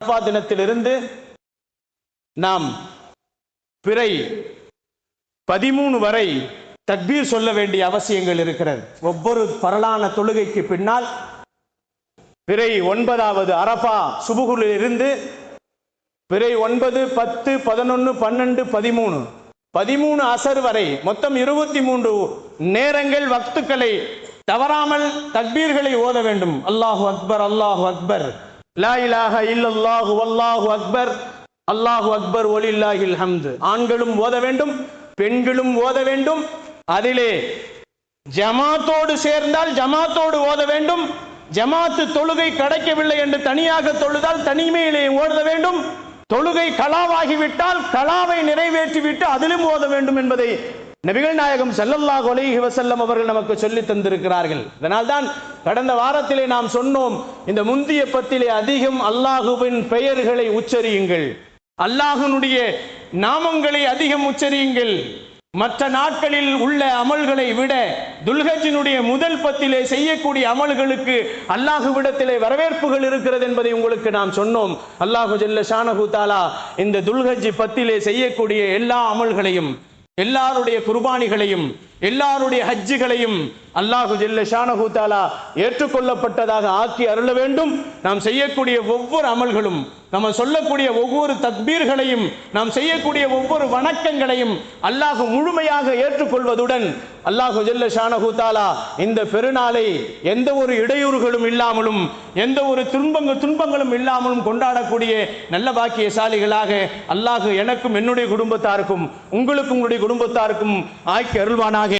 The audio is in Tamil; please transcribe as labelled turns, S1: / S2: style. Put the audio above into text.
S1: அரஃபா தினத்திலிருந்து நாம் பிறை 13 வரை தக்பீர் சொல்ல வேண்டிய அவசியங்கள் இருக்கிறது. ஒவ்வொரு பரலான தொழுகைக்கு பின்னால் பிறை 9வது அரஃபா சுபுகுலில் இருந்து பிறை 9, 10, 11, 12, 13 அசர் வரை மொத்தம் 23 நேரங்கள் வக்துக்களை தவறாமல் தக்பீர்களை ஓத வேண்டும். அல்லாஹு அக்பர், அல்லாஹு அக்பர், லா இலாஹ இல்லல்லாஹு வல்லாஹு அக்பர், அல்லாஹு அக்பர் வலில்லாஹில் ஹம்து. ஆண்களும் ஓத வேண்டும், பெண்களும் ஓத வேண்டும். அதிலே ஜமாத்தோடு சேர்ந்தால் ஜமாத்தோடு ஓத வேண்டும். ஜமாத்து தொழுகை கிடைக்கவில்லை என்று தனியாக தொழுதால் தனிமையிலே ஓத வேண்டும். தொழுகை கலாவாகிவிட்டால் கலாவை நிறைவேற்றிவிட்டு அதிலும் ஓத வேண்டும் என்பதை நபிகள் நாயகம் ஸல்லல்லாஹு அலைஹி வஸல்லம் அவர்கள் நமக்கு சொல்லி தந்திருக்கிறார்கள். அதனால்தான் கடந்த வாரத்திலே நாம் சொன்னோம், இந்த முந்திய பத்திலே அதிகம் அல்லாஹுவின் பெயர்களை உச்சரியுங்கள், அல்லாஹ்வினுடைய நாமங்களை அதிகம் உச்சரியுங்கள். மற்ற நாட்களில் உள்ள அமல்களை விட துல்ஹஜ்ஜினுடைய முதல் பத்திலே செய்யக்கூடிய அமல்களுக்கு அல்லாஹ்விடத்திலே வரவேற்புகள் இருக்கிறது என்பதை உங்களுக்கு நாம் சொன்னோம். அல்லாஹு ஜல்ல ஷானஹு தஆலா இந்த துல்ஹஜ் பத்திலே செய்யக்கூடிய எல்லா அமல்களையும், எல்லாருடைய குர்பானிகளையும், எல்லாருடைய ஹஜ்ஜுகளையும் அல்லாஹு ஜல்ல ஷானஹு தஆலா ஏற்றுக்கொள்ளப்பட்டதாக ஆக்கி அருள வேண்டும். நாம் செய்யக்கூடிய ஒவ்வொரு அமல்களும், நம்ம சொல்லக்கூடிய ஒவ்வொரு தக்பீர்களையும், நாம் செய்யக்கூடிய ஒவ்வொரு வணக்கங்களையும் அல்லாஹ் முழுமையாக ஏற்றுக்கொள்வதுடன் அல்லாஹு ஜல்ல ஷானஹு தஆலா இந்த பெருநாளை எந்த ஒரு இடையூறுகளும் இல்லாமலும் எந்த ஒரு துன்பங்களும் இல்லாமலும் கொண்டாடக்கூடிய நல்ல பாக்கியசாலிகளாக அல்லாஹ் எனக்கும் என்னுடைய குடும்பத்தாருக்கும் உங்களுக்கும் உங்களுடைய குடும்பத்தாருக்கும் ஆக்கி அருள்வானாக.